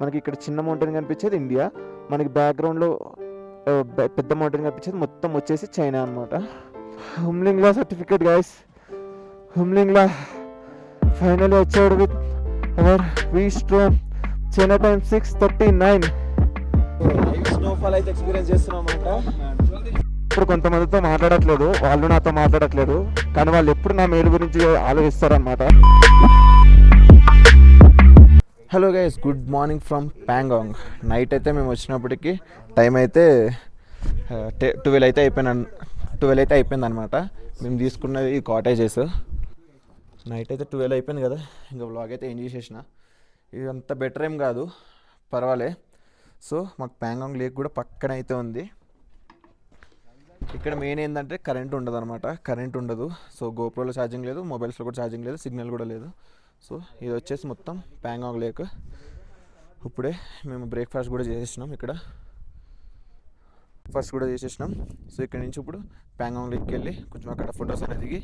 మనకి ఇక్కడ చిన్న మౌంటైన్ కనిపించేది ఇండియా, మనకి బ్యాక్గ్రౌండ్లో పెద్ద మౌంటైన్ కనిపించేది మొత్తం వచ్చేసి చైనా అనమాట. Umling La certificate guys, Umling La finally వచ్చాడు with our V-Strom China time 6:39. Snowfall అయితే ఎక్స్పీరియన్స్ చేస్తున్నాం అన్నమాట. ఇప్పుడు కొంతమందితో మాట్లాడట్లేదు, వాళ్ళు నాతో మాట్లాడట్లేదు, కానీ వాళ్ళు ఎప్పుడు నా మేలు గురించి ఆలోచిస్తారనమాట. Hello guys, good morning from Pangong. Night అయితే మేము వచ్చినప్పటికి టైం అయితే 12 అయితే అయిపోయింది అనమాట. మేము తీసుకున్నది ఈ కాటేజెస్. నైట్ అయితే 12 అయిపోయింది కదా, ఇంకా వ్లాగ్ అయితే ఎంజాయ్ చేసిన. ఇది అంత బెటర్ ఏం కాదు, పర్వాలే. సో మాకు ప్యాంగాంగ్ లేక్ కూడా పక్కన అయితే ఉంది. ఇక్కడ మెయిన్ ఏంటంటే కరెంట్ ఉండదు అనమాట, కరెంట్ ఉండదు. సో గోప్రోలో ఛార్జింగ్ లేదు, మొబైల్స్లో కూడా ఛార్జింగ్ లేదు, సిగ్నల్ కూడా లేదు. సో ఇది వచ్చేసి మొత్తం ప్యాంగాంగ్ లేక్. ఇప్పుడే మేము బ్రేక్ఫాస్ట్ కూడా చేసేసినాం, ఇక్కడ ఫస్ట్ కూడా చేసేసినాం. సో ఇక్కడ నుంచి ఇప్పుడు ప్యాంగాంగ్ లేక్కి వెళ్ళి కొంచెం అక్కడ ఫొటోస్ అనేది దిగి,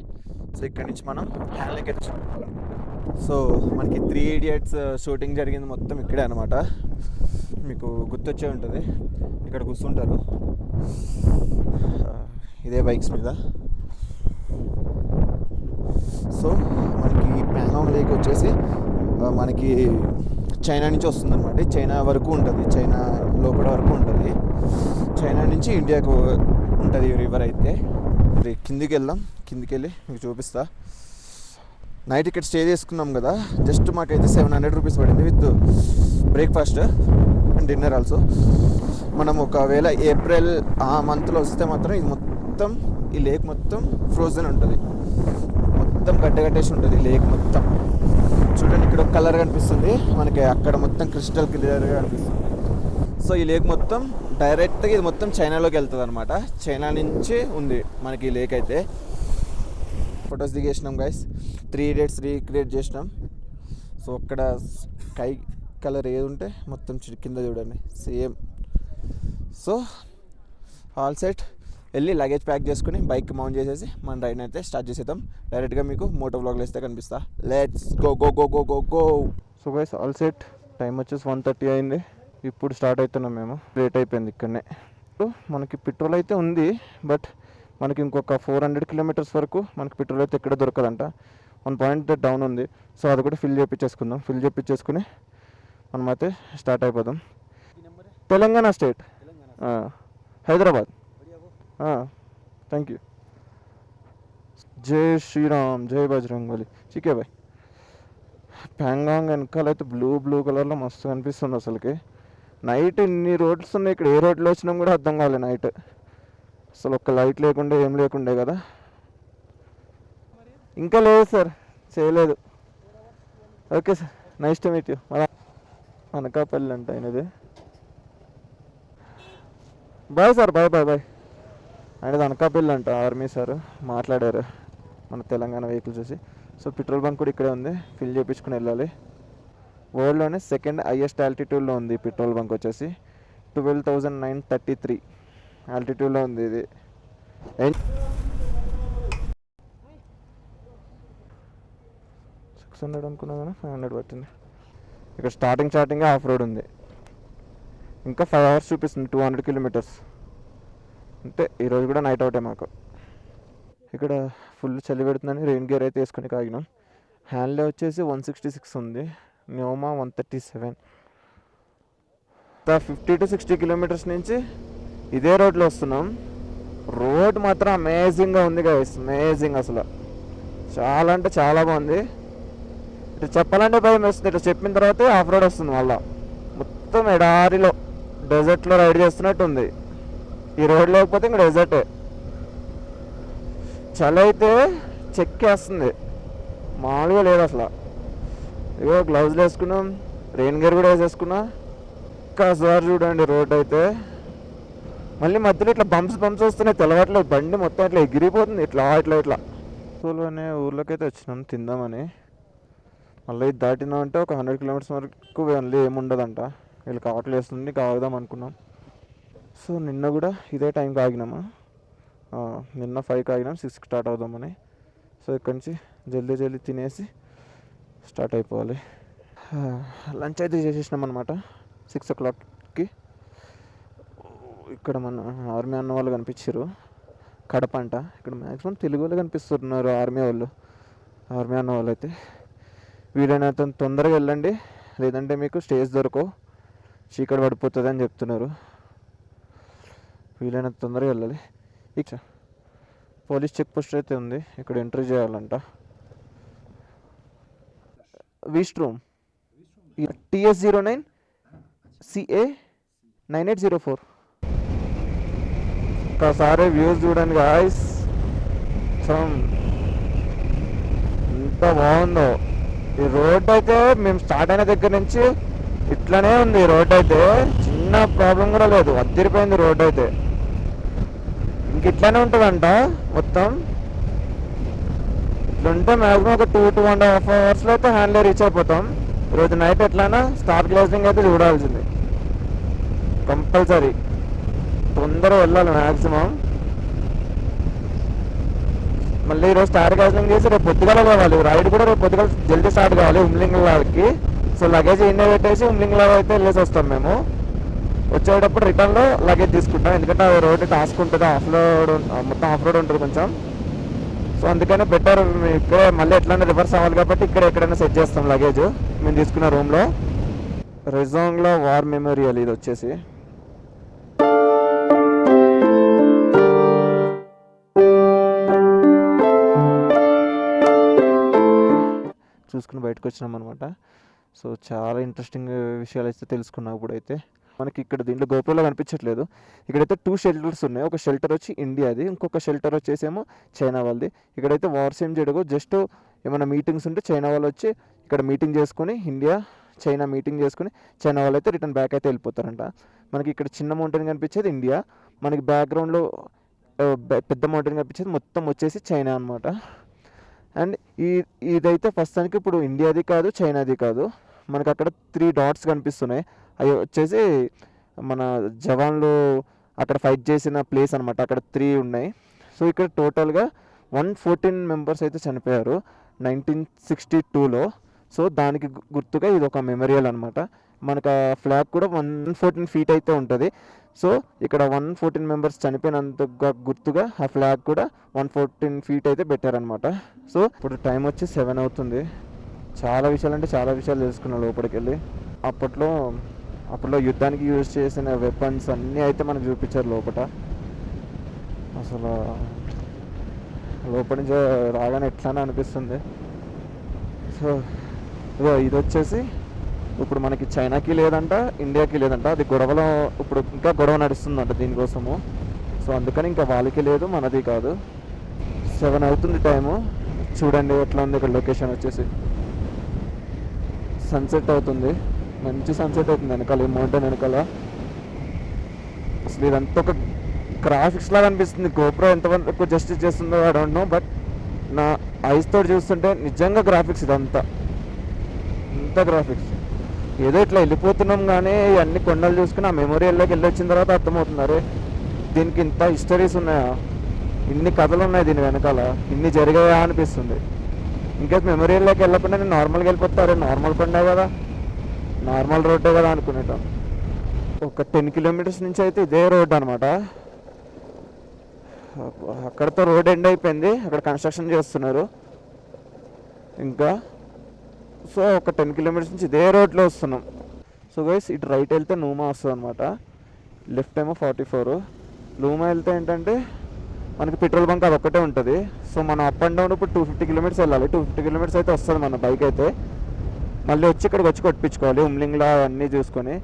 సో ఇక్కడ నుంచి మనం హ్యాండ్లేక్ వచ్చాం. సో మనకి 3 Idiots షూటింగ్ జరిగింది మొత్తం ఇక్కడే అనమాట. మీకు గుర్తొచ్చే ఉంటుంది, ఇక్కడ కూర్చుంటారు ఇదే బైక్స్ మీద. సో మనకి ప్యాంగాంగ్ లేక్ వచ్చేసి మనకి చైనా నుంచి వస్తుంది అనమాట. చైనా వరకు ఉంటుంది, చైనా లోపల వరకు ఉంటుంది. చైనా నుంచి ఇండియాకు ఉంటుంది రివర్ అయితే. కిందికి వెళ్దాం, కిందికి వెళ్ళి మీకు చూపిస్తా. నైట్ ఇక్కడ స్టే చేసుకున్నాం కదా, జస్ట్ మాకైతే 700 రూపీస్ పడింది with breakfast and dinner also. మనం ఒకవేళ ఏప్రిల్ ఆ మంత్లో వస్తే మాత్రం ఇది మొత్తం, ఈ లేక్ మొత్తం ఫ్రోజన్ ఉంటుంది, మొత్తం గడ్డగట్టేసి ఉంటుంది లేక్ మొత్తం. చూడండి ఇక్కడ ఒక కలర్ కనిపిస్తుంది మనకి, అక్కడ మొత్తం క్రిస్టల్ క్లియర్గా కనిపిస్తుంది. సో ఈ లేక్ మొత్తం డైరెక్ట్గా ఇది మొత్తం చైనాలోకి వెళ్తుంది అనమాట. చైనా నుంచి ఉంది మనకి ఈ లేక్ అయితే. ఫొటోస్ దిగేసినాం గైస్, 3 Idiots రీక్రియేట్ చేసినాం. సో అక్కడ స్కై కలర్ ఏది ఉంటే మొత్తం కింద చూడండి సేమ్. సో ఆల్ సెట్, వెళ్ళి లగేజ్ ప్యాక్ చేసుకుని బైక్ మౌంట్ చేసేసి మన రైడ్ అయితే స్టార్ట్ చేసేద్దాం. డైరెక్ట్గా మీకు మోటో వ్లాగ్లో వేస్తే కనిపిస్తా. Let's go go go go go go. So guys all set, time వచ్చేసి 1:30 అయింది. ఇప్పుడు స్టార్ట్ అవుతున్నాం మేము, లేట్ అయిపోయింది ఇక్కడనే. మనకి పెట్రోల్ అయితే ఉంది, బట్ మనకి ఇంకొక 400 కిలోమీటర్స్ వరకు మనకి పెట్రోల్ అయితే ఎక్కడ దొరకదంట. 1 పాయింట్ డౌన్ ఉంది. సో అది కూడా ఫిల్ చేయించేసుకుని మనమైతే స్టార్ట్ అయిపోదాం. Telangana state, Hyderabad. Thank you. జై శ్రీరామ్, జై బజరంగ్ బలి. చికే బాయ్. ప్యాంగాంగ్ వెనకాలైతే బ్లూ కలర్లో మస్తు కనిపిస్తుంది అసలుకి. నైట్ ఇన్ని రోడ్స్ ఉన్నాయి ఇక్కడ, ఏ రోడ్లో వచ్చినా కూడా అర్థం కాలేదు నైట్. అసలు ఒక్క లైట్ లేకుండే ఏం లేకుండే కదా. ఇంకా లేదు సార్, చేయలేదు. Okay sir, nice to meet you. Anakapalli అంట ఆయనది. Bye sir, bye bye bye. ఆయనది అనకాపల్లి అంట, ఆర్మీ సార్ మాట్లాడారు మన తెలంగాణ వెహికల్ చూసి. సో పెట్రోల్ బంక్ కూడా ఇక్కడే ఉంది, ఫిల్ చేయించుకుని వెళ్ళాలి. వరల్డ్లోనే సెకండ్ హైయెస్ట్ ఆల్టిట్యూడ్లో ఉంది పెట్రోల్ బంక్ వచ్చేసి. 12,933 ఆల్టిట్యూడ్లో ఉంది ఇది. 600 అనుకున్నా కానీ 500 పట్టింది. ఇక్కడ స్టార్టింగ్ ఆఫ్ రోడ్ ఉంది. ఇంకా 5 hours చూపిస్తుంది, 200 కిలోమీటర్స్. అంటే ఈరోజు కూడా నైట్ అవుటే మాకు. ఇక్కడ ఫుల్ చలి పెడుతుందని రెయిన్ గేర్ అయితే వేసుకొని కాగినాం. హ్యాండ్లే వచ్చేసి 166 ఉంది, న్యూమా 137. 50 to 60 కిలోమీటర్స్ నుంచి ఇదే రోడ్లో వస్తున్నాం. రోడ్ మాత్రం అమేజింగ్గా ఉంది గైస్, అమేజింగ్ అసలు. చాలా అంటే చాలా బాగుంది. ఇట్లా చెప్పాలంటే భయం వేస్తుంది, ఇట్లా చెప్పిన తర్వాతే ఆఫ్ రోడ్ వస్తుంది మళ్ళా. మొత్తం ఎడారిలో డెజర్ట్లో రైడ్ చేస్తున్నట్టు ఉంది. ఈ రోడ్ లేకపోతే ఇంకా డెజర్టే. చలి అయితే చెక్కేస్తుంది, మామూలుగా లేదు అసలు. ఇగో గ్లౌజ్లు వేసుకున్నాం, రెయిన్ గేర్ కూడా వేసేసుకున్నా. ఒక్కసారి చూడండి రోడ్ అయితే, మళ్ళీ మధ్యలో ఇట్లా బంప్స్ వస్తున్నాయి, తెలవట్లేదు. బండి మొత్తం ఇట్లా ఎగిరిపోతుంది, ఇట్లా. స్కూల్ అనే ఊర్లోకి అయితే వచ్చినాం తిందామని. మళ్ళీ ఇది దాటినామంటే ఒక 100 కిలోమీటర్స్ వరకు మళ్ళీ ఏముండదంట. వీళ్ళకి ఆకలి వేస్తుంది, కాగుదాం అనుకున్నాం. సో నిన్న కూడా ఇదే టైంకి ఆగినామా, నిన్న 5కి ఆగినాం, 6కి స్టార్ట్ అవుదామని. సో ఇక్కడి నుంచి జల్దీ తినేసి స్టార్ట్ అయిపోవాలి. లంచ్ అయితే చేసేసినాం అనమాట 6 o'clockకి. ఇక్కడ మన ఆర్మీ అన్న వాళ్ళు కనిపించారు, కడప అంట. ఇక్కడ మ్యాక్సిమం తెలుగు వాళ్ళు కనిపిస్తున్నారు, ఆర్మీ అన్న వాళ్ళు అయితే. వీలైనంత తొందరగా వెళ్ళండి, లేదంటే మీకు స్టేజ్ దొరకవు, చీకటి పడిపోతుంది అని చెప్తున్నారు. వీలైనంత తొందరగా వెళ్ళాలి. ఇక పోలీస్ చెక్ పోస్ట్ అయితే ఉంది, ఇక్కడ ఎంట్రీ చేయాలంట. వీస్ట్ రూమ్ TS09 CA 9804. ఒకసారి వ్యూస్ చూడండి గాయ్స్, ఎంత బాగుందో. ఈ రోడ్ అయితే మేము స్టార్ట్ అయిన దగ్గర నుంచి ఇట్లానే ఉంది. రోడ్ అయితే చిన్న ప్రాబ్లం కూడా లేదు, అద్దరిపోయింది రోడ్ అయితే. ఇంక ఇట్లానే ఉంటుందంట మొత్తం. ఇట్లుంటే మ్యాక్సిమం ఒక 2.5 hours అయితే హ్యాండ్లో రీచ్ అయిపోతాం. ఈరోజు నైట్ ఎట్లయినా స్టార్ గ్లేజింగ్ అయితే చూడాల్సింది కంపల్సరీ. తొందరగా వెళ్ళాలి మ్యాక్సిమం. మళ్ళీ ఈరోజు స్టార్ గ్లేజింగ్ చేసి రేపు పొద్దుగాల కావాలి. రైడ్ కూడా రేపు పొద్దుగాల జల్దీ స్టార్ట్ కావాలి ఉమ్లింగ్లాకి. సో లగేజ్ ఇండియా పెట్టేసి ఉమ్లింగ్లా అయితే వెళ్ళేసి వస్తాం మేము. వచ్చేటప్పుడు రిటర్న్లో లగేజ్ తీసుకుంటాం, ఎందుకంటే ఆ రోడ్ టాస్క్ ఉంటుంది, మొత్తం ఆఫ్ రోడ్ ఉంటుంది కొంచెం. సో అందుకనే బెటర్ ఇక్కడే మళ్ళీ ఎట్లయినా రివర్స్ అవ్వాలి కాబట్టి ఇక్కడ ఎక్కడైనా సెట్ చేస్తాం లగేజ్ మేము తీసుకున్న రూమ్లో. రెజాంగ్లో వార్ మెమోరియల్ ఇది వచ్చేసి. చూసుకుని బయటకు వచ్చినాం అనమాట. సో చాలా ఇంట్రెస్టింగ్ విషయాలు అయితే తెలుసుకున్నాం ఇప్పుడైతే. మనకి ఇక్కడ దీంట్లో గోపురంలో కనిపించట్లేదు. ఇక్కడైతే 2 shelters ఉన్నాయి. ఒక షెల్టర్ వచ్చి ఇండియాది, ఇంకొక షెల్టర్ వచ్చేసేమో చైనా వాళ్ళది. ఇక్కడైతే వార్స్ ఏం జరగవు, జస్ట్ ఏమైనా మీటింగ్స్ ఉంటే చైనా వాళ్ళు వచ్చి ఇక్కడ మీటింగ్ చేసుకుని, ఇండియా చైనా మీటింగ్ చేసుకుని చైనా వాళ్ళు అయితే రిటర్న్ బ్యాక్ అయితే వెళ్ళిపోతారంట. మనకి ఇక్కడ చిన్న మౌంటైన్ కనిపించేది ఇండియా, మనకి బ్యాక్గ్రౌండ్లో పెద్ద మౌంటైన్ కనిపించేది మొత్తం వచ్చేసి చైనా అనమాట. అండ్ ఇదైతే ప్రస్తుతానికి ఇప్పుడు ఇండియాది కాదు, చైనాది కాదు. మనకు అక్కడ 3 dots కనిపిస్తున్నాయి, అవి వచ్చేసి మన జవాన్లు అక్కడ ఫైట్ చేసిన ప్లేస్ అనమాట. అక్కడ 3 ఉన్నాయి. సో ఇక్కడ టోటల్గా 114 members అయితే చనిపోయారు 1962లో. సో దానికి గుర్తుగా ఇది ఒక మెమోరియల్ అనమాట. మనకు ఆ ఫ్లాగ్ కూడా 114 feet అయితే ఉంటుంది. సో ఇక్కడ 114 members చనిపోయినంతగా గుర్తుగా ఆ ఫ్లాగ్ కూడా 114 feet అయితే పెట్టారనమాట. సో ఇప్పుడు టైం వచ్చి 7 అవుతుంది. చాలా విషయాలు అంటే చాలా విషయాలు తెలుసుకున్నాం లోపలికి వెళ్ళి. అప్పట్లో యుద్ధానికి యూజ్ చేసిన వెపన్స్ అన్నీ అయితే మనకు చూపించారు లోపల. అసలు లోపల నుంచి రాగానే ఎట్లానే అనిపిస్తుంది. సో ఇది వచ్చేసి ఇప్పుడు మనకి చైనాకి లేదంట, ఇండియాకి లేదంట. అది గొడవలో ఇప్పుడు ఇంకా గొడవ నడుస్తుందంట దీనికోసము. సో అందుకని ఇంకా వాళ్ళకి లేదు, మనది కాదు. 7 అవుతుంది టైము. చూడండి ఎట్లా ఉంది ఇక్కడ లొకేషన్ వచ్చేసి. సన్సెట్ అవుతుంది, మంచి సన్సెట్ అవుతుంది వెనకాల, ఈ మౌంటైన్ వెనకాల. అసలు ఇదంతా ఒక గ్రాఫిక్స్ లాగా అనిపిస్తుంది. గోప్రో ఎంతవరకు జస్టిస్ చేస్తుందో ఐ డోంట్ నో, బట్ నా ఐస్ తోటి చూస్తుంటే నిజంగా గ్రాఫిక్స్ ఇదంతా, ఇంత గ్రాఫిక్స్. ఏదో ఇట్లా వెళ్ళిపోతున్నాం కానీ అన్ని కొండలు చూసుకుని ఆ మెమోరియల్లోకి వెళ్ళి వచ్చిన తర్వాత అర్థమవుతున్నారు దీనికి ఇంత హిస్టరీస్ ఉన్నాయా, ఇన్ని కథలు ఉన్నాయి దీని వెనకాల, ఇన్ని జరిగాయా అనిపిస్తుంది. ఇంకా మెమోరియల్లోకి వెళ్ళకుండా నేను నార్మల్గా వెళ్ళిపోతారు, నార్మల్ కొండ కదా, నార్మల్ రోడ్డే కదా అనుకునేటాం. ఒక 10 kilometers నుంచి అయితే ఇదే రోడ్ అనమాట. అక్కడతో రోడ్ ఎండ్ అయిపోయింది, అక్కడ కన్స్ట్రక్షన్ చేస్తున్నారు ఇంకా. సో ఒక 10 kilometers నుంచి ఇదే రోడ్లో వస్తున్నాం. సో గైస్ ఇటు రైట్ వెళ్తే నూమా వస్తుంది అనమాట, లెఫ్ట్ ఏమో 44. లూమా వెళ్తే ఏంటంటే మనకి పెట్రోల్ బంక్ అది ఒక్కటే ఉంటుంది. సో మనం అప్ అండ్ డౌన్ ఇప్పుడు 250 kilometers వెళ్ళాలి. 250 kilometers అయితే వస్తుంది మన బైక్ అయితే. మళ్ళీ వచ్చి ఇక్కడికి వచ్చి కొట్టించుకోవాలి ఉమ్లింగ్లా అన్నీ చూసుకొని.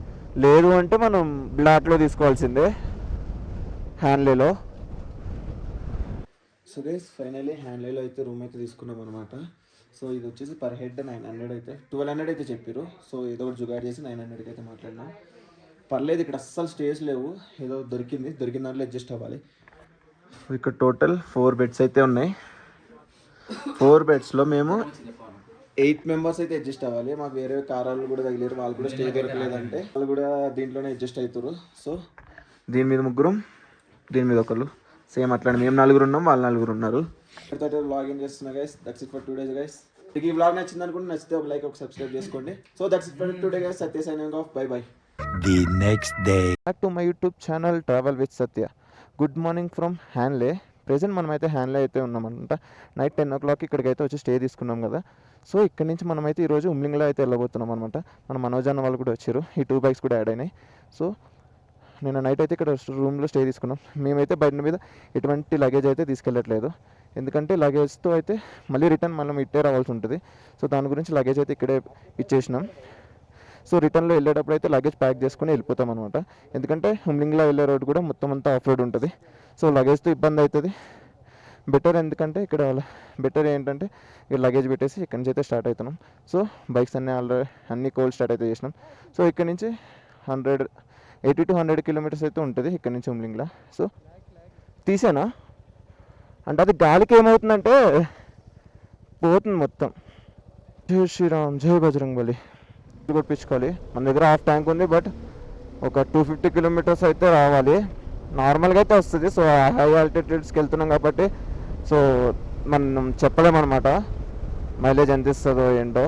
లేదు అంటే మనం బ్లాక్లో తీసుకోవాల్సిందే, హ్యాండ్లేలో. సో గైస్ ఫైనలీ హ్యాండ్లేలో అయితే రూమ్ అయితే తీసుకున్నాం అనమాట. సో ఇది వచ్చేసి పర్ హెడ్ 900 అయితే 1200 అయితే చెప్పారు. సో ఏదో ఒకటి జుగాడ్ చేసి 900కి అయితే మాట్లాడినాం. పర్లేదు, ఇక్కడ అస్సలు స్టేస్ లేవు, ఏదో దొరికిన దాంట్లో అడ్జస్ట్ అవ్వాలి. ఇక్కడ టోటల్ 4 beds అయితే ఉన్నాయి. 4 bedsలో మేము 8 members అయితే అడ్జస్ట్ అవ్వాలి. మాకు వేరే కారాలు కూడా తగిలేరు, వాళ్ళు కూడా స్టే దొరకలేదంటే వాళ్ళు కూడా దీంట్లోనే అడ్జస్ట్ అవుతారు. సో దీని మీద 3, దీని మీద 1, సేమ్ అట్లా మేము 4 ఉన్నాం, వాళ్ళు 4 ఉన్నారు. లాగిన్ చేస్తున్నా guys. That's it for 2 days guys. మీకు ఈ వ్లాగ్ నచ్చింది అనుకుంటే నచ్చితే ఒక లైక్ ఒక సబ్స్క్రైబ్ చేసుకోండి. So that's it for today guys. Satya signing off. Bye bye. The next day. Back to my YouTube channel travel with Satya. Good morning from Hanle. Present మనమైతే హ్యాన్లే అయితే ఉన్నామన్నమాట. నైట్ 10 o'clock ఇక్కడికైతే వచ్చి స్టే తీసుకున్నాం కదా. సో ఇక్కడ నుంచి మనమైతే ఈరోజు ఉమ్లింగ్లో అయితే వెళ్ళబోతున్నాం అనమాట. మన మనోజ్ అన్న వాళ్ళు కూడా వచ్చారు. ఈ 2 bikes కూడా యాడ్ అయినాయి. సో నేను నైట్ అయితే ఇక్కడ రూమ్లో స్టే తీసుకున్నాం. మేమైతే బయట మీద ఎటువంటి లగేజ్ అయితే తీసుకెళ్ళట్లేదు, ఎందుకంటే లగేజ్తో అయితే మళ్ళీ రిటర్న్ మనం ఇట్టే రావాల్సి ఉంటుంది. సో దాని గురించి లగేజ్ అయితే ఇక్కడే ఇచ్చేసినాం. సో రిటర్న్లో వెళ్ళేటప్పుడు అయితే లగేజ్ ప్యాక్ చేసుకుని వెళ్ళిపోతాం అనమాట. ఎందుకంటే హుమ్లింగ్లో వెళ్ళే రోడ్ కూడా మొత్తం అంతా ఆఫ్ రోడ్ ఉంటుంది. సో లగేజ్తో ఇబ్బంది అవుతుంది. బెటర్ ఎందుకంటే ఇక్కడ బెటర్ ఏంటంటే ఇక్కడ లగేజ్ పెట్టేసి ఇక్కడ నుంచి అయితే స్టార్ట్ అవుతున్నాం. సో బైక్స్ అన్నీ కోల్డ్ స్టార్ట్ అయితే చేసినాం. సో ఇక్కడ నుంచి 80 to 100 kilometers అయితే ఉంటుంది ఇక్కడ నుంచి హుమ్లింగ్లో. సో తీసేనా అంటే అది గాలికి ఏమవుతుందంటే పోతుంది మొత్తం. జై శ్రీరామ్, జై బజరంగ్ బలి. కొట్టించుకోవాలి. మన దగ్గర హాఫ్ ట్యాంక్ ఉంది, బట్ ఒక 250 kilometers అయితే రావాలి. నార్మల్గా అయితే వస్తుంది. సో హై ఆల్టిట్యూడ్స్కి వెళ్తున్నాం కాబట్టి సో మనం చెప్పలేమన్నమాట మైలేజ్ ఎంత ఇస్తుందో ఏంటో.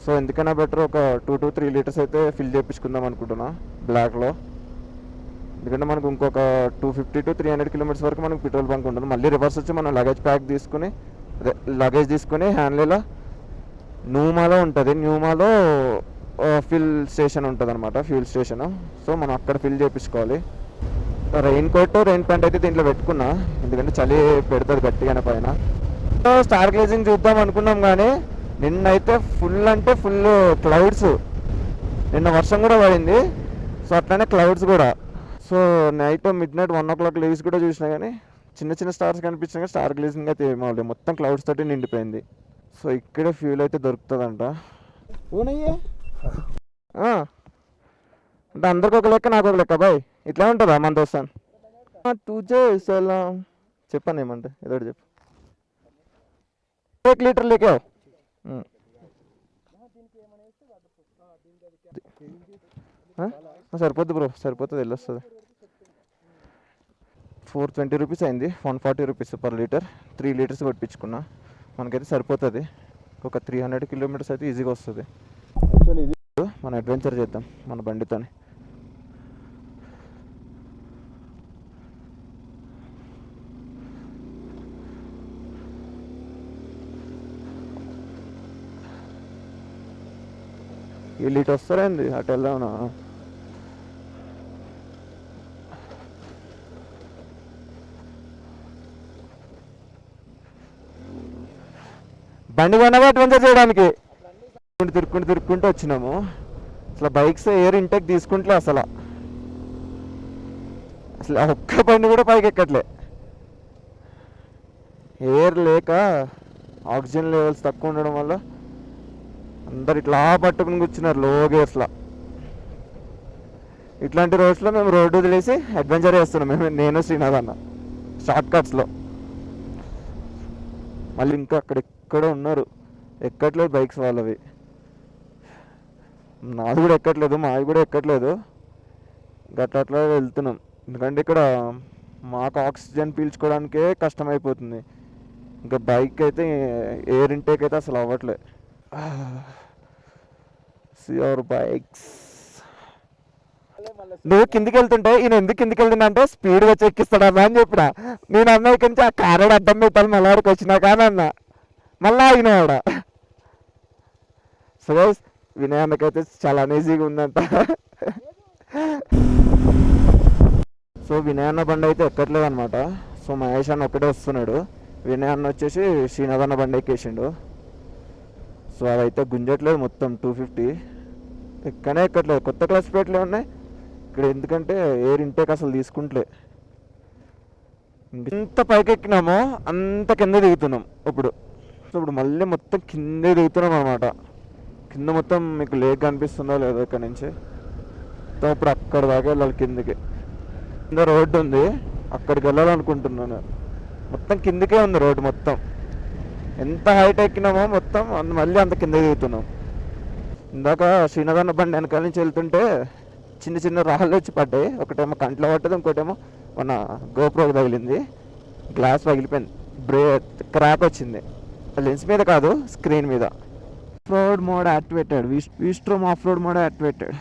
సో ఎందుకైనా బెటర్ ఒక 2 to 3 liters అయితే ఫిల్ చేయించుకుందాం అనుకుంటున్నా బ్లాక్లో. ఎందుకంటే మనకు ఇంకొక 250 to 300 kilometers వరకు మనకు పెట్రోల్ బంక్ ఉంటుంది. మళ్ళీ రివర్స్ వచ్చి మనం లగేజ్ ప్యాక్ తీసుకుని లగేజ్ తీసుకుని హ్యాండ్లీలో న్యూమాలో ఉంటుంది. న్యూమాలో ఫిల్ స్టేషన్ ఉంటుంది అనమాట, ఫ్యూల్ స్టేషన్. సో మనం అక్కడ ఫిల్ చేయించుకోవాలి. రెయిన్ కోట్, రెయిన్ ప్యాంట్ అయితే దీంట్లో పెట్టుకున్నా, ఎందుకంటే చలి పెడుతుంది గట్టిగానే పైన. సో స్టార్ గ్లేజింగ్ చూద్దాం అనుకున్నాం, కానీ నిన్నైతే ఫుల్ అంటే ఫుల్ క్లౌడ్స్. నిన్న వర్షం కూడా పడింది. సో అట్లనే క్లౌడ్స్ కూడా. So night midnight 1 o'clock Levi's కూడా చూసినా కానీ చిన్న చిన్న స్టార్స్ కనిపించినా కానీ స్టార్ గ్లేజింగ్ అయితే ఏమవుతుంది, మొత్తం క్లౌడ్స్ తోటి నిండిపోయింది. సో ఇక్కడే ఫ్యూల్ అయితే దొరుకుతుందంట. ఓనయ్యే అంటే అందరికి ఒక లెక్క, నాకు ఒక లెక్క బాయ్. ఇట్లా ఉంటుందా మన దోస్తాన్? తుజే సలాం చెప్పాను, ఏమంటే ఏదో చెప్పు. 1 liter లేకే సరిపోద్ది బ్రో, సరిపోతుంది, వెళ్ళొస్తుంది. 420 rupees అయింది. 140 rupees per liter. 3 liters కొట్టించుకున్నా. మనకైతే సరిపోతుంది. ఒక 300 kilometers అయితే ఈజీగా వస్తుంది. యాక్చువల్లీ ఇది మనం అడ్వెంచర్ చేద్దాం మన బండితోని. వీళ్ళు ఇటు వస్తారేంది, అటు వెళ్దామన్నా. బండి కొనగా అడ్వెంచర్ చేయడానికి తిరుక్కుంటూ వచ్చినాము. అసలు బైక్స్ ఎయిర్ ఇంటెక్ తీసుకుంటలే, అసలు ఒక్క బండి కూడా పైకి ఎక్కట్లే. ఎయిర్ లేక ఆక్సిజన్ లెవెల్స్ తక్కువ ఉండడం వల్ల అందరు ఇట్లా పట్టుకుని కూర్చున్నారు లో గేర్స్లో. ఇట్లాంటి రోడ్స్లో మేము రోడ్డు వదిలేసి అడ్వెంచర్ చేస్తున్నాం నేను శ్రీనాథ్ అన్న షార్ట్ కట్స్లో. మళ్ళీ ఇంకా అక్కడెక్కడో ఉన్నారు, ఎక్కట్లేదు బైక్స్ వాళ్ళవి. నాది కూడా ఎక్కట్లేదు, మాది కూడా ఎక్కట్లేదు. అట్లా వెళ్తున్నాం, ఎందుకంటే ఇక్కడ మాకు ఆక్సిజన్ పీల్చుకోవడానికే కష్టమైపోతుంది. ఇంకా బైక్ అయితే ఎయిర్ ఇంటేక్ అయితే అసలు అవ్వట్లే. Your bikes. నువ్వు కిందికి వెళ్తుంటే ఈయన ఎందుకు కిందికి వెళ్తున్నా అంటే స్పీడ్గా చెక్కిస్తాడన్నా అని చెప్పిన. నేను అన్న ఇక్కడి నుంచి ఆ కారెడ్ అడ్డం పెట్టాలి మళ్ళీ వాడికి వచ్చినా కానీ అన్న మళ్ళీ ఆగినాడ. సో వినయ్ అన్నకైతే చాలా అనీజీగా ఉందంట. సో వినయ్ అన్న బండి అయితే ఎక్కట్లేదు అనమాట. సో మహేష్ అన్న ఒక్కటే వస్తున్నాడు. వినయ్ అన్న వచ్చేసి శ్రీనాథ్ అన్న బండి ఎక్కేసిండు. సో అవైతే గుంజట్లేదు, మొత్తం 250 ఎక్కట్లేదు. కొత్త క్లాస్ ప్లేట్లే ఉన్నాయి ఇక్కడ, ఎందుకంటే ఎయిర్ ఇంటేక్ అసలు తీసుకుంటలే. ఎంత పైకి ఎక్కినామో అంత కింద దిగుతున్నాం ఇప్పుడు. సో ఇప్పుడు మళ్ళీ మొత్తం కిందే దిగుతున్నాం అనమాట. కింద మొత్తం మీకు లేక్ కనిపిస్తుందో లేదో ఇక్కడ నుంచి. సో ఇప్పుడు అక్కడ దాకా వెళ్ళాలి కిందికి. కింద రోడ్డు ఉంది, అక్కడికి వెళ్ళాలనుకుంటున్నాను. మొత్తం కిందికే ఉంది రోడ్డు మొత్తం. ఎంత హైట్ ఎక్కినామో మొత్తం మళ్ళీ అంత కింద దిగుతున్నాం. ఇందాక శ్రీనగర్ బండి వెనకాల నుంచి వెళ్తుంటే చిన్న చిన్న రాళ్ళు వచ్చి పడ్డాయి. ఒకటేమో కంట్లో పట్టదు, ఇంకోటేమో మన గోప్రోకి తగిలింది. గ్లాస్ పగిలిపోయింది, క్రాక్ వచ్చింది. లెన్స్ మీద కాదు, స్క్రీన్ మీద. Off-road mode activated, V-Strom off-road mode activated.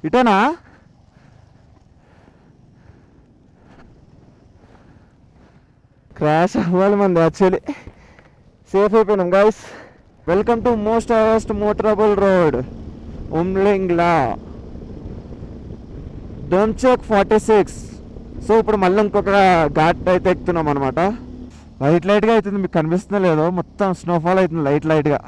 ఇటేనా? క్రాష్ అవ్వాలి మంది. యాక్చువల్లీ సేఫ్ అయిపోయినాం guys. Welcome to most highest motorable road, Umling La, Demchok 46. So ఇప్పుడు మళ్ళీ ఇంకొక ఘాట్ అయితే ఎక్కుతున్నాం అనమాట. లైట్గా అవుతుంది, మీకు కనిపిస్తుందో లేదో, మొత్తం స్నోఫాల్ అవుతుంది లైట్గా.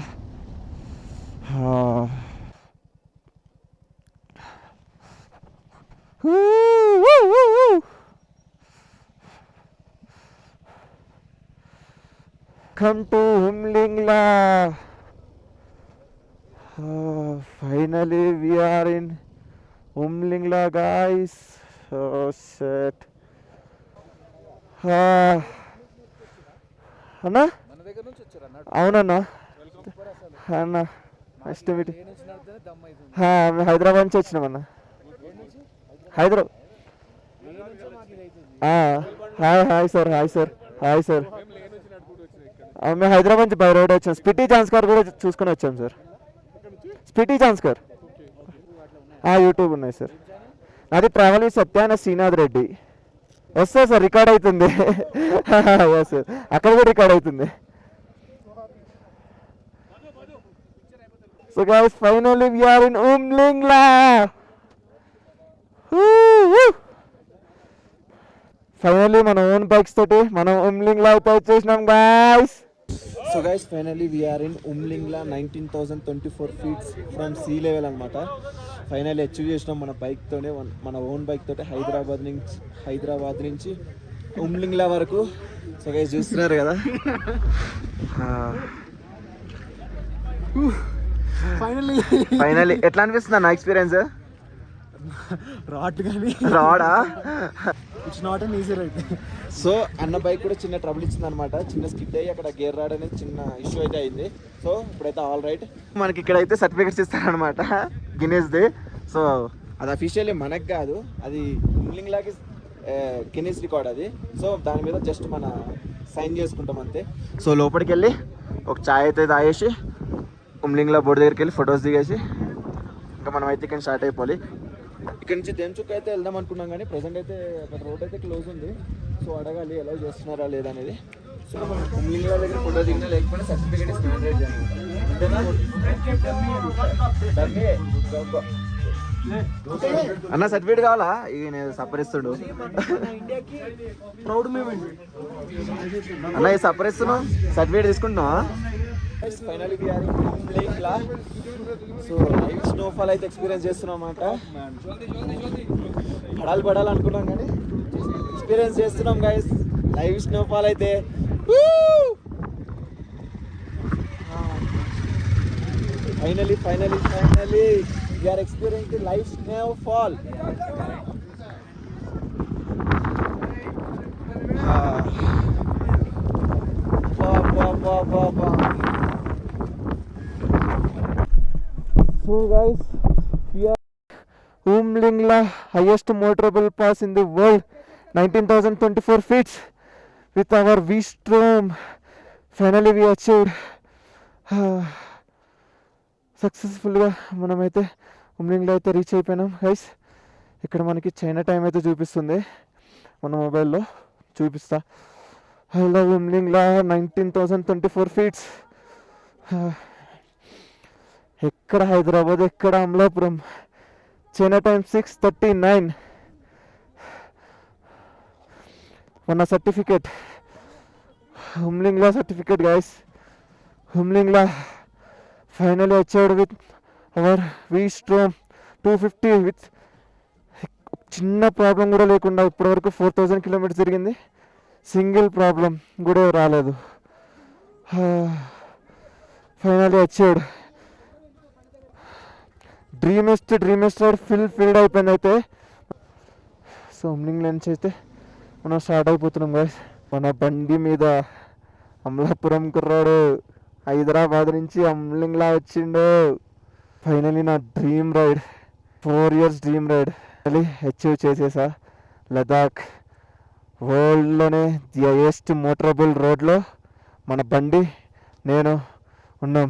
Come to Umlingla. Finally we are in Umlingla guys. Oh shit. అన్నా అవునన్నా అన్నా నెక్స్ట్ మీట్ మేము హైదరాబాద్ నుంచి వచ్చినామన్నా. హైదరాబాద్. Hi sir. మేము హైదరాబాద్ నుంచి బై రోడ్ వచ్చాం. స్పిటి జాన్స్కర్ కూడా చూసుకొని వచ్చాం సార్. స్పిటి జాన్స్కర్ యూట్యూబ్ ఉన్నాయి సార్. అది ట్రావెల్ విత్ సత్య అన్న శ్రీనాథ్ రెడ్డి. వస్తా సార్, రికార్డ్ అవుతుంది. సార్ అక్కడ కూడా రికార్డ్ అవుతుంది. So guys finally we are in Umling La. Finally మన ఓన్ బైక్స్ తోటి మనం ఉమ్లింగ్లా అయితే వచ్చేసినాం guys. So guys finally we are in Umling La, 19,024 feet from sea level అనమాట. ఫైనల్లీ అచీవ్ చేసినాం మన బైక్తోనే, మన ఓన్ బైక్ తోటి హైదరాబాద్ నుంచి ఉమ్లింగ్లా వరకు. సో గైస్ చూస్తున్నారు కదా. ఫైనల్లీ ఎట్లా అనిపిస్తుంది అన్న ఎక్స్పీరియన్స్? రాడా? It's not an easy ride. So అన్న బైక్ కూడా చిన్న ట్రబుల్ ఇచ్చింది అనమాట. చిన్న స్కిడ్ అయ్యి అక్కడ గేర్ రాడ్ అనేది చిన్న ఇష్యూ అయితే అయింది. సో ఇప్పుడైతే ఆల్ రైట్. మనకి ఇక్కడైతే సర్టిఫికెట్స్ ఇస్తారనమాట గిన్నెస్ది. సో అది అఫీషియల్లీ మనకు కాదు, అది ఉమ్లింగ్లాకి గిన్నెస్ రికార్డ్ అది. సో దాని మీద జస్ట్ మన సైన్ చేసుకుంటాం అంతే. సో లోపలికి వెళ్ళి ఒక చాయ్ అయితే తాగేసి ఉమ్లింగ్లా బోర్డు దగ్గరికి వెళ్ళి ఫొటోస్ దిగేసి ఇంకా మనం అయితే ఇక్కడ స్టార్ట్ అయిపోవాలి. ఇక్కడ నుంచి దెంచుక్ అయితే వెళ్దాం అనుకున్నాం, కానీ ప్రజెంట్ అయితే రోడ్ అయితే క్లోజ్ ఉంది. సో అడగాలి ఎలా చేస్తున్నారా లేదా అనేది. సో మనం ఉమ్లింగ్లా దగ్గర ఫోటో దిగినా లేకపోతే సర్టిఫికేట్ ఇస్తాను. అన్న సర్టిఫికేట్ కావాలా? ఇక నేను సపరిస్తుడు అన్న, ఇది సపరిస్తున్నావు, సర్టిఫికేట్ తీసుకుంటున్నావా? ఫైనల్లీ సో లైవ్ స్నోఫాల్ అయితే ఎక్స్పీరియన్స్ చేస్తున్నాం అన్నమాట. పడాలి అనుకున్నాం కానీ ఎక్స్పీరియన్స్ చేస్తున్నాం గైస్. లైవ్ స్నోఫాల్ అయితే finally we are experiencing live snowfall. So guys, we are Umlingla, highest motorable pass in the world, 19,024 feet with our V-Strom. Finally we achieved సక్సెస్ఫుల్గా మనమైతే ఉమ్లింగ్లో అయితే రీచ్ అయిపోయినాం గైస్. ఇక్కడ మనకి చైనా టైం అయితే చూపిస్తుంది, మన మొబైల్లో చూపిస్తా. Hello Umlingla 19,024 feet. ఎక్కడ హైదరాబాద్, ఎక్కడ అమలాపురం. China time 6:39. మన certificate, Umlingla certificate guys. Umlingla finally achieved with our V-Strom 250 with చిన్న ప్రాబ్లం కూడా లేకుండా ఇప్పటివరకు 4000 కిలోమీటర్స్ తిరిగింది. సింగిల్ ప్రాబ్లం కూడా రాలేదు. ఫైనల్లీ వచ్చాడు. డ్రీమెస్ట్ రైడ్ ఫిల్డ్ అయిపోయింది. అయితే సో ఉమ్లింగ్ నుంచి అయితే మనం స్టార్ట్ అయిపోతున్నాం గాయస్. మన బండి మీద అమలాపురం కుర్రాడు హైదరాబాద్ నుంచి అమ్లింగ్లా వచ్చిండు. ఫైనలీ నా dream ride, 4 years dream ride మళ్ళీ అచీవ్ చేసేసా. లదాఖ్ వరల్డ్లోనే ది హైయెస్ట్ మోటరబుల్ రోడ్లో మన బండి నేను ఉన్నాం.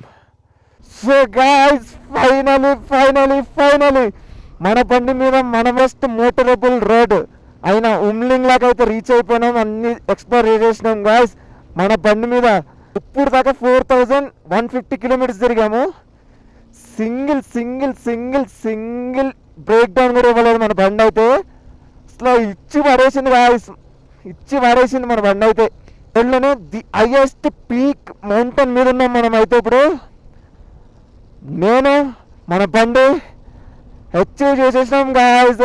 సో గాయ్స్ ఫైనలీ మన బండి మీద మన మోస్ట్ మోటరబుల్ రోడ్ అయిన ఉమ్లింగ్ లాగా అయితే రీచ్ అయిపోయినాం. అన్ని ఎక్స్ప్లోర్ చేసేసినాం గాయ్స్. మన బండి మీద ఇప్పుడు దాకా 4150 కిలోమీటర్స్ తిరిగాము. సింగిల్ బ్రేక్ డౌన్ కూడా ఇవ్వలేదు మన బండి అయితే. అసలు ఇచ్చి పడేసింది మన బండి అయితే. వరల్డ్లోనే ది హైయెస్ట్ పీక్ మౌంటైన్ మీద ఉన్నాం మనం అయితే. ఇప్పుడు నేను మన బండి అచీవ్ చేసేసినాం గాయ్స్,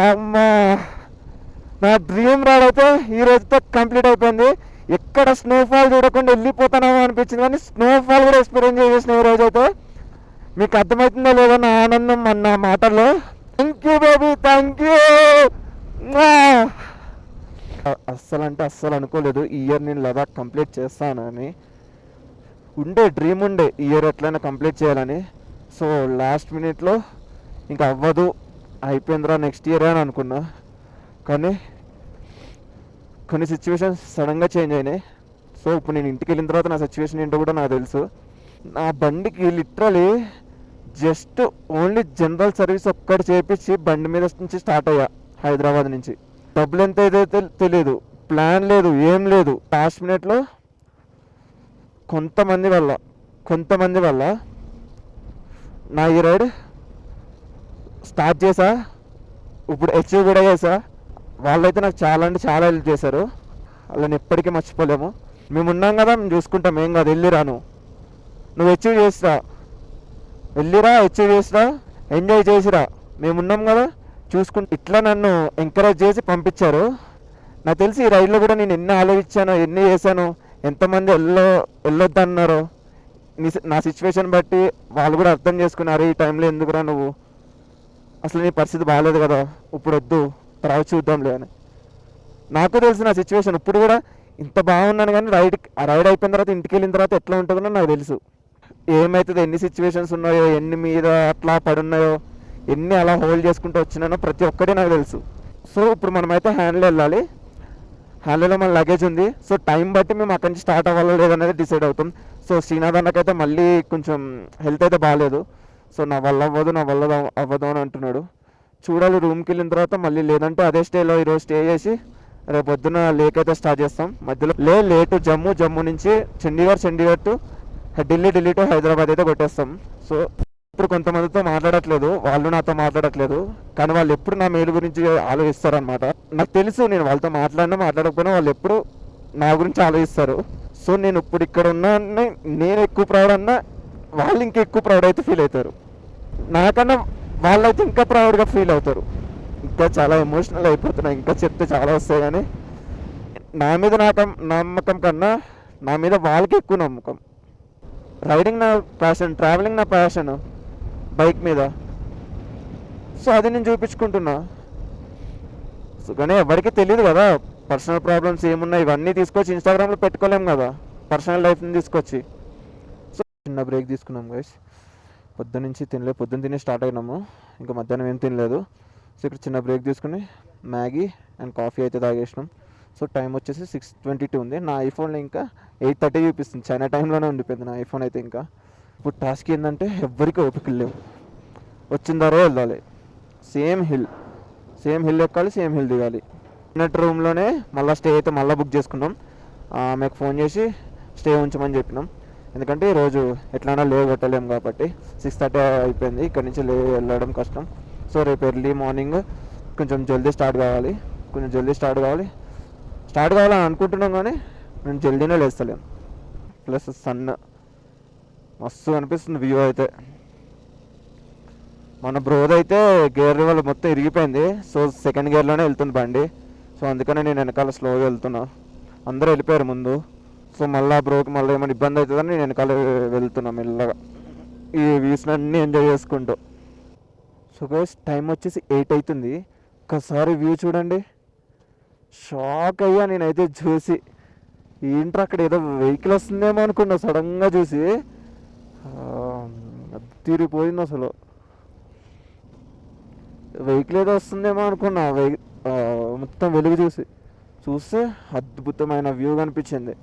అమ్మా నా డ్రీమ్ రైడ్ అయితే ఈ రోజుతో కంప్లీట్ అయిపోయింది. ఎక్కడ స్నోఫాల్ చూడకుండా వెళ్ళిపోతానేమో అనిపించింది, కానీ స్నోఫాల్ కూడా ఎక్స్పీరియన్స్ చేసేసిన ఈ రోజు అయితే. మీకు అర్థమవుతుందో లేదో నా ఆనందం అన్న మాటల్లో. Thank you baby, thank you. అస్సలు అనుకోలేదు ఈ ఇయర్ నేను లదాఖ్ కంప్లీట్ చేస్తానని. డ్రీమ్ ఉండే ఈ ఇయర్ ఎట్లయినా కంప్లీట్ చేయాలని. సో లాస్ట్ మినిట్లో ఇంకా అవ్వదు, అయిపోయిందిరా నెక్స్ట్ ఇయర్ అని అనుకున్నా. కానీ కొన్ని సిచ్యువేషన్స్ సడన్గా చేంజ్ అయినాయి. సో ఇప్పుడు నేను ఇంటికి వెళ్ళిన తర్వాత నా సిచ్యువేషన్ ఏంటో కూడా నాకు తెలుసు. నా బండికి literally just only general service ఒక్కటి చేపించి బండి మీద నుంచి స్టార్ట్ అయ్యా హైదరాబాద్ నుంచి. డబ్బులు ఎంత ఏదైతే తెలియదు, ప్లాన్ లేదు, ఏం లేదు. లాస్ట్ మినిట్లో కొంతమంది వల్ల నా ఈ రైడ్ స్టార్ట్ చేసా. ఇప్పుడు అచీవ్ కూడా చేసా. వాళ్ళైతే నాకు చాలా అంటే చాలా హెల్ప్ చేశారు. వాళ్ళని ఎప్పటికీ మర్చిపోలేము. మేము ఉన్నాం కదా, మేము చూసుకుంటాం, ఏం కాదు. వెళ్ళిరా, నువ్వు అచీవ్ చేసిరా, అచీవ్ చేసిరా, ఎంజాయ్ చేసిరా, మేమున్నాం కదా చూసుకుంటా. ఇట్లా నన్ను ఎంకరేజ్ చేసి పంపించారు. నాకు తెలిసి ఈ రైడ్లో కూడా నేను ఎన్ని ఆలోచించానో, ఎన్ని చేశాను, ఎంతమంది వెళ్ళొద్దన్నారో నా సిచ్యువేషన్ బట్టి వాళ్ళు కూడా అర్థం చేసుకున్నారు. ఈ టైంలో ఎందుకురా నువ్వు, అసలు నీ పరిస్థితి బాగాలేదు కదా, ఇప్పుడు వద్దు, తర్వాత చూద్దాంలే అని. నాకు తెలుసు నా సిచ్యువేషన్. ఇప్పుడు కూడా ఇంత బాగున్నాను, కానీ రైడ్ అయిపోయిన తర్వాత ఇంటికి వెళ్ళిన తర్వాత ఎట్లా ఉంటుందో నాకు తెలుసు. ఏమవుతుందో, ఎన్ని సిచ్యువేషన్స్ ఉన్నాయో, ఎన్ని మీద అట్లా పడున్నాయో, ఎన్ని అలా హోల్డ్ చేసుకుంటూ వచ్చినానో ప్రతి ఒక్కటి నాకు తెలుసు. సో ఇప్పుడు మనమైతే హ్యాండ్లో వెళ్ళాలి. హ్యాండ్లో మన లగేజ్ ఉంది. సో టైం బట్టి మేము అక్కడి నుంచి స్టార్ట్ అవ్వాలో లేదనేది డిసైడ్ అవుతాం. సో శ్రీనాథ్ అన్నకైతే మళ్ళీ కొంచెం హెల్త్ అయితే బాగాలేదు. సో నా వల్ల అవ్వదు అని అంటున్నాడు. చూడాలి, రూమ్కి వెళ్ళిన తర్వాత మళ్ళీ, లేదంటే అదే స్టేలో ఈరోజు స్టే చేసి రేపు పొద్దున లేక్ అయితే స్టార్ట్ చేస్తాం. మధ్యలో లేటు జమ్మూ నుంచి చండీగఢ్ టు ఢిల్లీ టు హైదరాబాద్ అయితే కొట్టేస్తాం. సో ఇప్పుడు కొంతమందితో మాట్లాడట్లేదు, వాళ్ళు నాతో మాట్లాడట్లేదు, కానీ వాళ్ళు ఎప్పుడు నా మేలు గురించి ఆలోచిస్తారనమాట. నాకు తెలుసు, నేను వాళ్ళతో మాట్లాడకపోయినా వాళ్ళు ఎప్పుడు నా గురించి ఆలోచిస్తారు. సో నేను ఇప్పుడు ఇక్కడ ఉన్నా, నేను ఎక్కువ ప్రౌడ్ అన్నా వాళ్ళు ఇంకా ఎక్కువ ప్రౌడ్ అయితే ఫీల్ అవుతారు. నాకన్నా వాళ్ళైతే ఇంకా ప్రౌడ్గా ఫీల్ అవుతారు. ఇంకా చాలా ఎమోషనల్ అయిపోతున్నా, ఇంకా చెప్తే చాలా వస్తాయి. కానీ నా మీద నమ్మకం కన్నా నా మీద వాళ్ళకి ఎక్కువ నమ్మకం. రైడింగ్ నా ప్యాషన్, ట్రావెలింగ్ నా ప్యాషన్ బైక్ మీద. సో అది నేను చూపించుకుంటున్నా. సో కానీ ఎవరికి తెలియదు కదా పర్సనల్ ప్రాబ్లమ్స్ ఏమున్నాయి. ఇవన్నీ తీసుకొచ్చి ఇన్స్టాగ్రామ్లో పెట్టుకోలేము కదా, పర్సనల్ లైఫ్ని తీసుకొచ్చి. సో చిన్న బ్రేక్ తీసుకున్నాం గైస్. పొద్దున్న తినే స్టార్ట్ అయినాము, ఇంకా మధ్యాహ్నం ఏం తినలేదు. సో ఇక్కడ చిన్న బ్రేక్ తీసుకుని మ్యాగీ అండ్ కాఫీ అయితే తాగేసినాం. సో టైం వచ్చేసి 6:22 ఉంది. నా ఐఫోన్లో ఇంకా 8:30 చూపిస్తుంది. చైనా టైంలోనే ఉండిపోయింది నా ఐఫోన్ అయితే. ఇంకా ఇప్పుడు టాస్క్ ఏంటంటే ఎవ్వరికి ఓపికలు లేవు, వచ్చిన తర్వాత వెళ్ళాలి. సేమ్ హిల్ ఎక్కాలి, సేమ్ హిల్ దిగాలి. ఉన్నట్టు రూమ్లోనే మళ్ళీ స్టే అయితే మళ్ళీ బుక్ చేసుకున్నాం. ఆమెకు ఫోన్ చేసి స్టే ఉంచమని చెప్పినాం. ఎందుకంటే ఈరోజు ఎట్లైనా లేవ్ కొట్టలేము కాబట్టి. 6:30 అయిపోయింది, ఇక్కడ నుంచి వెళ్ళడం కష్టం. సో రేపు ఎర్లీ మార్నింగ్ కొంచెం జల్దీ స్టార్ట్ కావాలి అని అనుకుంటున్నాం, కానీ మేము జల్దీనే లేస్తలేము. ప్లస్ సన్ మస్తు అనిపిస్తుంది వ్యూ అయితే. మన బ్రోది అయితే గేర్ రివల్ మొత్తం ఇరిగిపోయింది. సో సెకండ్ గేర్లోనే వెళ్తుంది బండి. సో అందుకనే నేను వెనకాల స్లోగా వెళ్తున్నా. అందరూ వెళ్ళిపోయారు ముందు. సో మళ్ళీ బ్రోకి మళ్ళీ ఏమైనా ఇబ్బంది అవుతుందని నేను వెనకాల వెళ్తున్నా మెల్లగా, ఈ వ్యూస్ని అన్నీ ఎంజాయ్ చేసుకుంటూ. సో గైస్ టైం వచ్చేసి 8 అవుతుంది. ఒక్కసారి వ్యూ చూడండి. షాక్ అయ్యా నేనైతే చూసి. ఏంట్రా అక్కడ ఏదో వెహికల్ వస్తుందేమో అనుకున్నా సడన్గా చూసి. తిరిగిపోయింది అసలు. వెహికల్ ఏదో వస్తుందేమో అనుకున్నా. మొత్తం వెలుగు చూస్తే అద్భుతమైన వ్యూ కనిపించింది.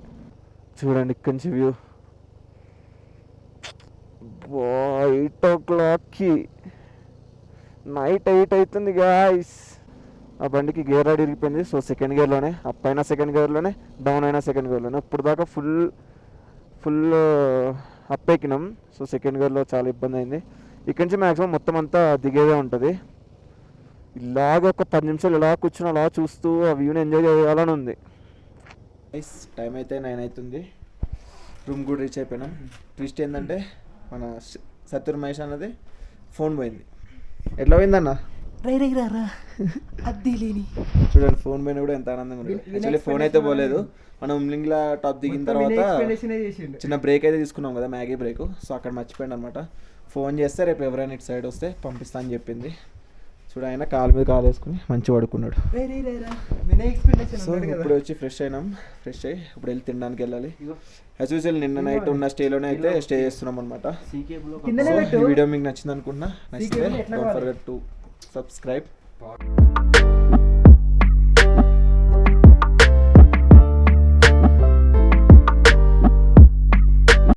చూడండి ఇక్కడి నుంచి వ్యూ. 8 o'clockకి నైట్ 8 అవుతుంది గాయస్. ఆ బండికి గేర్ రాడ్ ఇరిగిపోయింది. సో సెకండ్ గేర్లోనే, అప్ అయినా సెకండ్ గేర్లోనే, డౌన్ అయినా సెకండ్ గేర్లోనే. ఇప్పుడు దాకా ఫుల్ అప్ ఎక్కినాం. సో సెకండ్ గేర్లో చాలా ఇబ్బంది అయింది. ఇక్కడి నుంచి మ్యాక్సిమం మొత్తం అంతా దిగేదే ఉంటుంది. ఇలాగ ఒక 10 నిమిషాలు ఇలా కూర్చుని అలా చూస్తూ ఆ వ్యూని ఎంజాయ్ చేయాలని ఉంది. టైం అయితే 9 అవుతుంది. రూమ్ కూడా రీచ్ అయిపోయినాం. ట్విస్ట్ ఏంటంటే మన సత్యూర్ మహేష్ అన్నది ఫోన్ పోయింది. ఎట్లా పోయిందన్న? చూడండి ఫోన్ పోయినా కూడా ఎంత ఆనందంగా ఉంది. యాక్చువల్లీ ఫోన్ అయితే పోలేదు. మనం ఉమ్లింగ్లా టాప్ దిగిన తర్వాత చిన్న బ్రేక్ అయితే తీసుకున్నాం కదా, మ్యాగీ బ్రేక్. సో అక్కడ మర్చిపోయింది అనమాట. ఫోన్ చేస్తే రేపు ఎవరైనా ఇటు సైడ్ వస్తే పంపిస్తా అని చెప్పింది. చూడ ఆయన కాలు మీద కాలు వేసుకుని మంచి పడుకున్నాడు. సో ఇప్పుడు వచ్చి ఫ్రెష్ అయ్యి ఇప్పుడు వెళ్ళి తినడానికి వెళ్ళాలి. యాజ్ యూజువల్ నిన్న నైట్ ఉన్న స్టేలోనే అయితే స్టే చేస్తున్నాం అనమాట. ఈ వీడియో మీకు నచ్చింది అనుకుంటున్నా. నచ్చితే డోంట్ ఫర్గెట్ టు సబ్స్క్రైబ్.